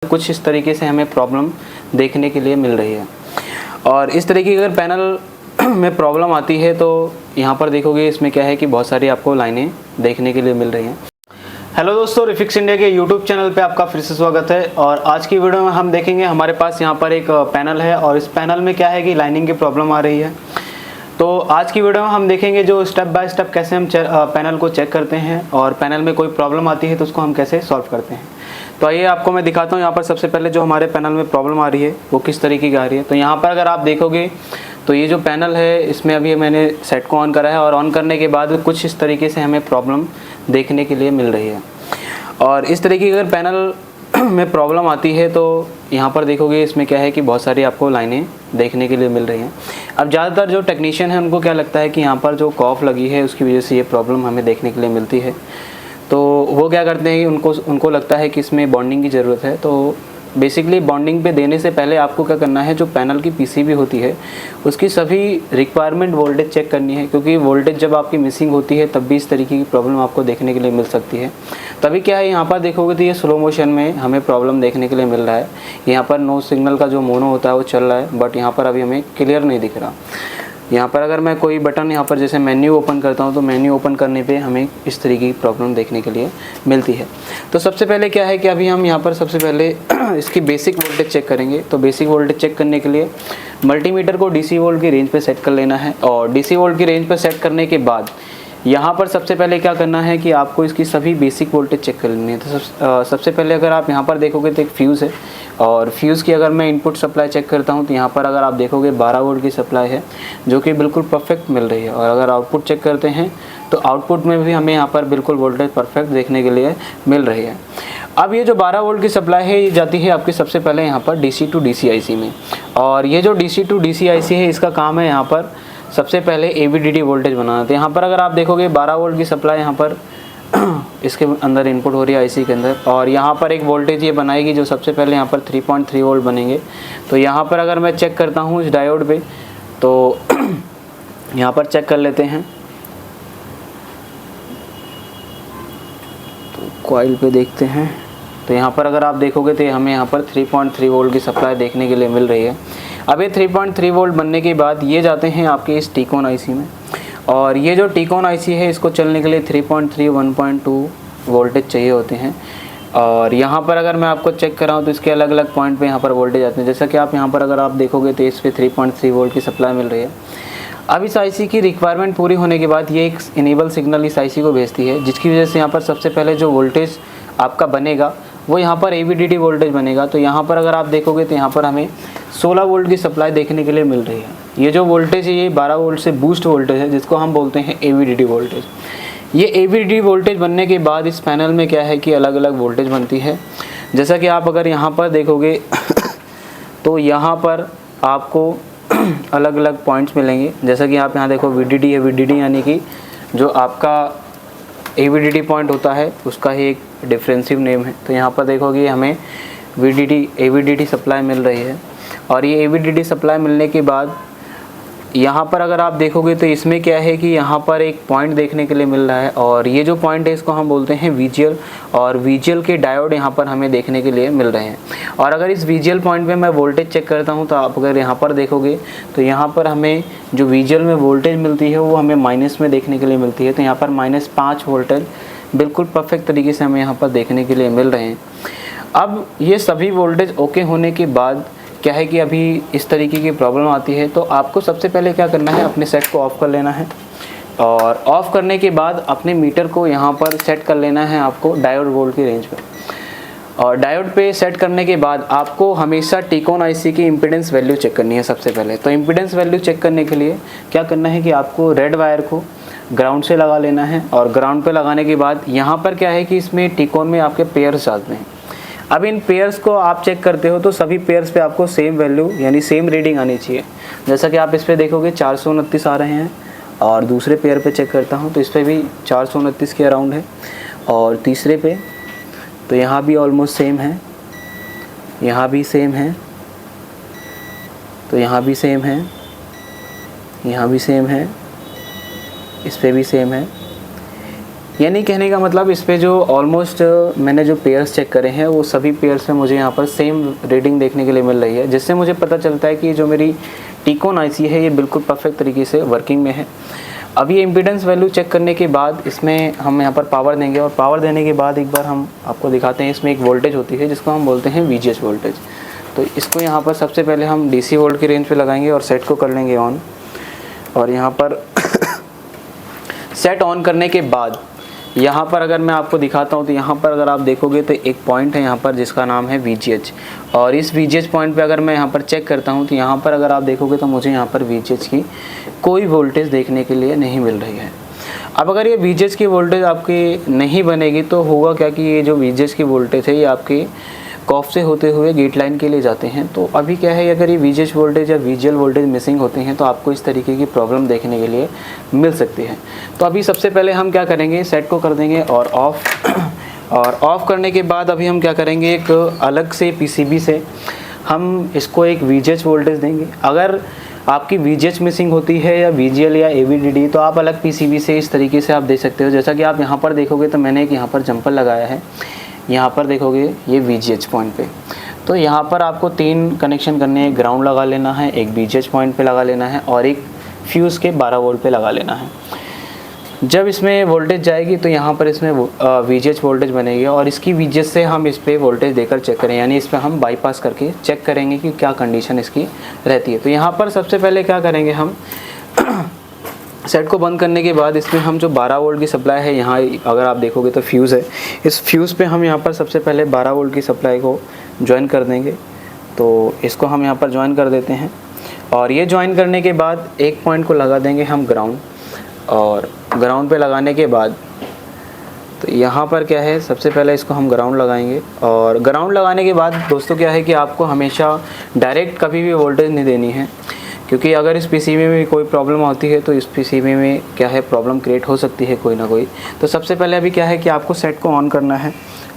कुछ इस तरीके से हमें प्रॉब्लम देखने के लिए मिल रही है। और इस तरीके की अगर पैनल में प्रॉब्लम आती है तो यहाँ पर देखोगे इसमें क्या है कि बहुत सारी आपको लाइनें देखने के लिए मिल रही हैं। हेलो दोस्तों, रिफिक्स इंडिया के यूट्यूब चैनल पे आपका फिर से स्वागत है। और आज की वीडियो में हम देखेंगे, हमारे पास यहाँ पर एक पैनल है और इस पैनल में क्या है कि लाइनिंग की प्रॉब्लम आ रही है। तो आज की वीडियो में हम देखेंगे जो स्टेप बाय स्टेप कैसे हम पैनल को चेक करते हैं और पैनल में कोई प्रॉब्लम आती है तो उसको हम कैसे सॉल्व करते हैं। तो आइए आपको मैं दिखाता हूँ यहाँ पर सबसे पहले जो हमारे पैनल में प्रॉब्लम आ रही है वो किस तरीके की आ रही है। तो यहाँ पर अगर आप देखोगे तो ये जो पैनल है इसमें अभी मैंने सेट को ऑन करा है और ऑन करने के बाद कुछ इस तरीके से हमें प्रॉब्लम देखने के लिए मिल रही है। और इस तरीके की अगर पैनल में प्रॉब्लम आती है तो यहाँ पर देखोगे इसमें क्या है कि बहुत सारी आपको लाइनें देखने के लिए मिल रही हैं। अब ज़्यादातर जो टेक्नीशियन है उनको क्या लगता है कि यहाँ पर जो कॉफ लगी है उसकी वजह से ये प्रॉब्लम हमें देखने के लिए मिलती है। तो वो क्या करते हैं कि उनको लगता है कि इसमें बॉन्डिंग की ज़रूरत है। तो बेसिकली बॉन्डिंग पे देने से पहले आपको क्या करना है, जो पैनल की पीसीबी होती है उसकी सभी रिक्वायरमेंट वोल्टेज चेक करनी है, क्योंकि वोल्टेज जब आपकी मिसिंग होती है तब भी इस तरीके की प्रॉब्लम आपको देखने के लिए मिल सकती है। तभी क्या है, यहाँ पर देखोगे तो ये स्लो मोशन में हमें प्रॉब्लम देखने के लिए मिल रहा है। यहाँ पर नो सिग्नल का जो मोनो होता है वो चल रहा है, बट यहाँ पर अभी हमें क्लियर नहीं दिख रहा। यहाँ पर अगर मैं कोई बटन यहाँ पर जैसे मेन्यू ओपन करता हूँ तो मेन्यू ओपन करने पे हमें इस तरीके की प्रॉब्लम देखने के लिए मिलती है। तो सबसे पहले क्या है कि अभी हम यहाँ पर सबसे पहले इसकी बेसिक वोल्टेज चेक करेंगे। तो बेसिक वोल्टेज चेक करने के लिए मल्टीमीटर को डीसी वोल्ट की रेंज पे सेट कर लेना है। और डीसी वोल्ट की रेंज पे सेट करने के बाद यहाँ पर सबसे पहले क्या करना है कि आपको इसकी सभी बेसिक वोल्टेज चेक कर लेनी है। तो सबसे पहले अगर आप यहाँ पर देखोगे तो एक फ्यूज़ है, और फ्यूज़ की अगर मैं इनपुट सप्लाई चेक करता हूँ तो यहाँ पर अगर आप देखोगे 12 वोल्ट की सप्लाई है जो कि बिल्कुल परफेक्ट मिल रही है। और अगर आउटपुट चेक करते हैं तो आउटपुट में भी हमें यहाँ पर बिल्कुल वोल्टेज परफेक्ट देखने के लिए मिल रही है। अब ये जो 12 वोल्ट की सप्लाई है ये जाती है आपकी सबसे पहले यहाँ पर डीसी टू डीसी आईसी में। और ये जो डीसी टू डीसी आईसी है इसका काम है यहाँ पर सबसे पहले एवीडीडी वोल्टेज बनाना। तो यहाँ पर अगर आप देखोगे 12 वोल्ट की सप्लाई यहाँ पर इसके अंदर इनपुट हो रही है आईसी के अंदर, और यहाँ पर एक वोल्टेज ये बनाएगी जो सबसे पहले यहाँ पर 3.3 वोल्ट बनेंगे। तो यहाँ पर अगर मैं चेक करता हूँ इस डायोड पे तो यहाँ पर चेक कर लेते हैं। तो कॉइल पे देखते हैं तो यहाँ पर अगर आप देखोगे तो हमें यहाँ पर 3.3 वोल्ट की सप्लाई देखने के लिए मिल रही है। अब ये 3.3 वोल्ट बनने के बाद ये जाते हैं आपके इस टीकॉन आईसी में, और ये जो टीकॉन आईसी है इसको चलने के लिए 3.3 1.2 वोल्टेज चाहिए होते हैं। और यहाँ पर अगर मैं आपको चेक कर रहा हूँ तो इसके अलग अलग पॉइंट पे यहाँ पर वोल्टेज आते हैं। जैसा कि आप यहाँ पर अगर आप देखोगे तो इस पर 3.3 वोल्ट की सप्लाई मिल रही है। अब इस आईसी की रिक्वायरमेंट पूरी होने के बाद ये एक इनेबल सिग्नल इस आईसी को भेजती है, जिसकी वजह से यहाँ पर सबसे पहले जो वोल्टेज आपका बनेगा वो यहाँ पर एवीडीडी वोल्टेज बनेगा। तो यहाँ पर अगर आप देखोगे तो यहाँ पर हमें 16 वोल्ट की सप्लाई देखने के लिए मिल रही है। ये जो वोल्टेज है ये 12 वोल्ट से बूस्ट वोल्टेज है जिसको हम बोलते हैं एवीडीडी वोल्टेज। ये एवीडीडी वोल्टेज बनने के बाद इस पैनल में क्या है कि अलग अलग वोल्टेज बनती है। जैसा कि आप अगर यहाँ पर देखोगे तो यहाँ पर आपको अलग अलग पॉइंट्स मिलेंगे। जैसा कि आप यहाँ देखो वीडीडी है, वीडीडी यानी कि जो आपका एवीडीडी पॉइंट होता है उसका ही एक डिफरेंसिव नेम है। तो यहाँ पर देखोगे हमें एवीडीडी सप्लाई मिल रही है। और ये एवीडीडी सप्लाई मिलने के बाद यहाँ पर अगर आप देखोगे तो इसमें क्या है कि यहाँ पर एक पॉइंट देखने के लिए मिल रहा है, और ये जो पॉइंट है इसको हम बोलते हैं वीजीएल, और वीजीएल के डायोड यहाँ पर हमें देखने के लिए मिल रहे हैं। और अगर इस वीजीएल पॉइंट पे मैं वोल्टेज चेक करता हूँ तो आप अगर यहाँ पर देखोगे तो यहाँ पर हमें जो वीजीएल में वोल्टेज मिलती है वो हमें माइनस में देखने के लिए मिलती है। तो यहाँ पर -5 वोल्टेज बिल्कुल परफेक्ट तरीके से हमें यहाँ पर देखने के लिए मिल रहे हैं। अब ये सभी वोल्टेज ओके होने के बाद क्या है कि अभी इस तरीके की प्रॉब्लम आती है तो आपको सबसे पहले क्या करना है, अपने सेट को ऑफ़ कर लेना है। और ऑफ़ करने के बाद अपने मीटर को यहाँ पर सेट कर लेना है आपको डायोड वोल्ट की रेंज पे। और डायोड पे सेट करने के बाद आपको हमेशा टीकॉन आईसी की इम्पीडेंस वैल्यू चेक करनी है सबसे पहले। तो इम्पीडेंस वैल्यू चेक करने के लिए क्या करना है कि आपको रेड वायर को ग्राउंड से लगा लेना है। और ग्राउंड पे लगाने के बाद यहाँ पर क्या है कि इसमें टीकॉन में आपके पेयर्स आते हैं। अब इन पेयर्स को आप चेक करते हो तो सभी पेयर्स पे आपको सेम वैल्यू यानी सेम रीडिंग आनी चाहिए। जैसा कि आप इस पर देखोगे 429 आ रहे हैं, और दूसरे पेयर पे चेक करता हूँ तो इस पर भी 429 के अराउंड है, और तीसरे पे तो यहाँ भी ऑलमोस्ट सेम है, यहाँ भी सेम है, तो यहाँ भी सेम है, यहाँ भी सेम है, इस पर भी सेम है, यानी कहने का मतलब इस पे जो ऑलमोस्ट मैंने जो पेयर्स चेक करे हैं वो सभी पेयर्स में मुझे यहाँ पर सेम रीडिंग देखने के लिए मिल रही है, जिससे मुझे पता चलता है कि जो मेरी टीकॉन आईसी है ये बिल्कुल परफेक्ट तरीके से वर्किंग में है। अब ये इम्पीडेंस वैल्यू चेक करने के बाद इसमें हम यहाँ पर पावर देंगे, और पावर देने के बाद एक बार हम आपको दिखाते हैं, इसमें एक वोल्टेज होती है जिसको हम बोलते हैं VGH वोल्टेज। तो इसको यहाँ पर सबसे पहले हम DC वोल्ट की रेंज पे लगाएंगे और सेट को कर लेंगे ऑन। और यहाँ पर सेट ऑन करने के बाद यहाँ पर अगर मैं आपको दिखाता हूँ तो यहाँ पर अगर आप देखोगे तो एक पॉइंट है यहाँ पर जिसका नाम है VGH, और इस VGH पॉइंट पे अगर मैं यहाँ पर चेक करता हूँ तो यहाँ पर अगर आप देखोगे तो मुझे यहाँ पर VGH की कोई वोल्टेज देखने के लिए नहीं मिल रही है। अब अगर ये VGH की वोल्टेज आपकी नहीं बनेगी तो होगा क्या कि ये जो VGH की वोल्टेज है ये आपके कॉफ से होते हुए गेट लाइन के लिए जाते हैं। तो अभी क्या है, अगर ये VGH वोल्टेज या VGL वोल्टेज मिसिंग होते हैं तो आपको इस तरीके की प्रॉब्लम देखने के लिए मिल सकती है। तो अभी सबसे पहले हम क्या करेंगे, सेट को कर देंगे और ऑफ। और ऑफ़ करने के बाद अभी हम क्या करेंगे, एक अलग से PCB से हम इसको एक VGH वोल्टेज देंगे। अगर आपकी VGH मिसिंग होती है या VGL या AVDD तो आप अलग PCB से इस तरीके से आप दे सकते हो। जैसा कि आप यहाँ पर देखोगे तो मैंने एक यहाँ पर जंपर लगाया है, यहाँ पर देखोगे ये VGH पॉइंट पे। तो यहाँ पर आपको 3 कनेक्शन करने हैं, ग्राउंड लगा लेना है, एक VGH पॉइंट पे लगा लेना है और एक फ्यूज़ के 12 वोल्ट पे लगा लेना है। जब इसमें वोल्टेज जाएगी तो यहाँ पर इसमें VGH वोल्टेज बनेगी और इसकी VGH से हम इस पर वोल्टेज देकर चेक करें, यानी इस पर हम बाईपास करके चेक करेंगे कि क्या कंडीशन इसकी रहती है। तो यहाँ पर सबसे पहले क्या करेंगे, हम सेट को बंद करने के बाद इसमें हम जो 12 वोल्ट की सप्लाई है, यहाँ अगर आप देखोगे तो फ्यूज़ है, इस फ्यूज़ पे हम यहाँ पर सबसे पहले 12 वोल्ट की सप्लाई को ज्वाइन कर देंगे। तो इसको हम यहाँ पर ज्वाइन कर देते हैं और ये ज्वाइन करने के बाद एक पॉइंट को लगा देंगे हम ग्राउंड, और ग्राउंड पे लगाने के बाद तो यहाँ पर क्या है, सबसे पहले इसको हम ग्राउंड लगाएंगे। और ग्राउंड लगाने के बाद दोस्तों क्या है कि आपको हमेशा डायरेक्ट कभी भी वोल्टेज नहीं देनी है, क्योंकि अगर इस PCB में कोई प्रॉब्लम आती है तो इस PCB में क्या है, प्रॉब्लम क्रिएट हो सकती है कोई ना कोई। तो सबसे पहले अभी क्या है कि आपको सेट को ऑन करना है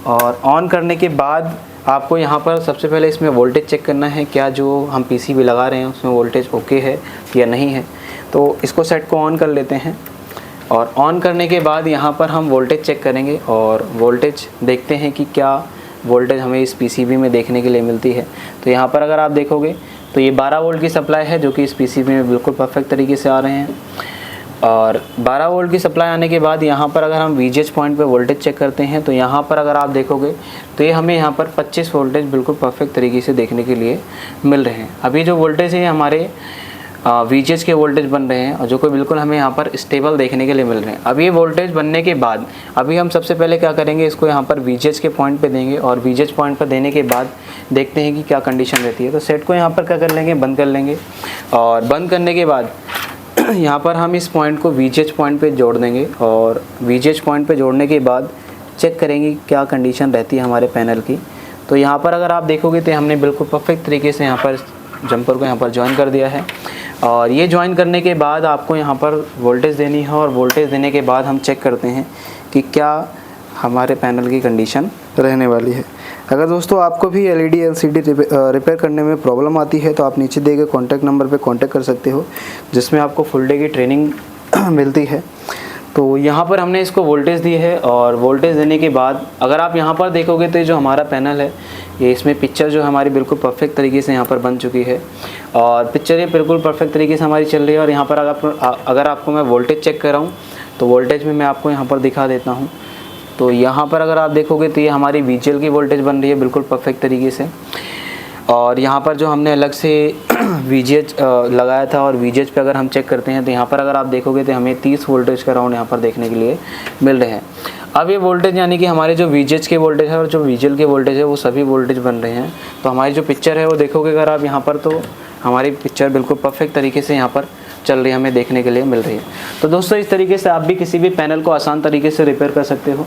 और ऑन करने के बाद आपको यहाँ पर सबसे पहले इसमें वोल्टेज चेक करना है, क्या जो हम PCB लगा रहे हैं उसमें वोल्टेज ओके है या नहीं है। तो इसको सेट को ऑन कर लेते हैं और ऑन करने के बाद यहाँ पर हम वोल्टेज चेक करेंगे और वोल्टेज देखते हैं कि क्या वोल्टेज हमें इस PCB में देखने के लिए मिलती है। तो यहाँ पर अगर आप देखोगे तो ये 12 वोल्ट की सप्लाई है जो कि इस PCB में बिल्कुल परफेक्ट तरीके से आ रहे हैं। और 12 वोल्ट की सप्लाई आने के बाद यहाँ पर अगर हम VGH पॉइंट पे वोल्टेज चेक करते हैं तो यहाँ पर अगर आप देखोगे तो ये हमें यहाँ पर 25 वोल्टेज बिल्कुल परफेक्ट तरीके से देखने के लिए मिल रहे हैं। अभी जो वोल्टेज है हमारे VGH के वोल्टेज बन रहे हैं और जो कि बिल्कुल हमें यहाँ पर स्टेबल देखने के लिए मिल रहे हैं। अब ये वोल्टेज बनने के बाद अभी हम सबसे पहले क्या करेंगे, इसको यहाँ पर VGH के पॉइंट पे देंगे और VGH पॉइंट पर देने के बाद देखते हैं कि क्या कंडीशन रहती है। तो सेट को यहाँ पर क्या कर लेंगे, बंद कर लेंगे और बंद करने के बाद यहाँ पर हम इस पॉइंट को VGH पॉइंट पे जोड़ देंगे और VGH पॉइंट पे जोड़ने के बाद चेक करेंगे क्या कंडीशन रहती है हमारे पैनल की। तो यहाँ पर अगर आप देखोगे तो हमने बिल्कुल परफेक्ट तरीके से यहाँ पर जंपर को यहाँ पर ज्वाइन कर दिया है। और ये ज्वाइन करने के बाद आपको यहाँ पर वोल्टेज देनी है और वोल्टेज देने के बाद हम चेक करते हैं कि क्या हमारे पैनल की कंडीशन रहने वाली है। अगर दोस्तों आपको भी LED LCD रिपेयर करने में प्रॉब्लम आती है तो आप नीचे दिए गए कॉन्टैक्ट नंबर पे कांटेक्ट कर सकते हो, जिसमें आपको फुल डे की ट्रेनिंग मिलती है। तो यहाँ पर हमने इसको वोल्टेज दी है और वोल्टेज देने के बाद अगर आप यहाँ पर देखोगे तो ये जो हमारा पैनल है ये इसमें पिक्चर जो हमारी बिल्कुल परफेक्ट तरीके से यहाँ पर बन चुकी है और पिक्चर ये बिल्कुल परफेक्ट तरीके से हमारी चल रही है। और यहाँ पर अगर आपको मैं वोल्टेज चेक कर रहा हूँ तो वोल्टेज में मैं आपको यहाँ पर दिखा देता हूँ। तो यहाँ पर अगर आप देखोगे तो ये हमारी VGL की वोल्टेज बन रही है बिल्कुल परफेक्ट तरीके से। और यहाँ पर जो हमने अलग से VGH लगाया था और VGH पे अगर हम चेक करते हैं तो यहाँ पर अगर आप देखोगे तो हमें 30 वोल्टेज का राउंड यहाँ पर देखने के लिए मिल रहे हैं। अब ये वोल्टेज यानी कि हमारे जो VGH के वोल्टेज है और जो VGL के वोल्टेज है वो सभी वोल्टेज बन रहे हैं। तो हमारी जो पिक्चर है वो देखोगे अगर आप यहाँ पर तो हमारी पिक्चर बिल्कुल परफेक्ट तरीके से यहाँ पर चल रही है, हमें देखने के लिए मिल रही है। तो दोस्तों इस तरीके से आप भी किसी भी पैनल को आसान तरीके से रिपेयर कर सकते हो।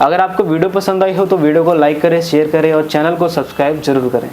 अगर आपको वीडियो पसंद आई हो तो वीडियो को लाइक करें, शेयर करें और चैनल को सब्सक्राइब जरूर करें।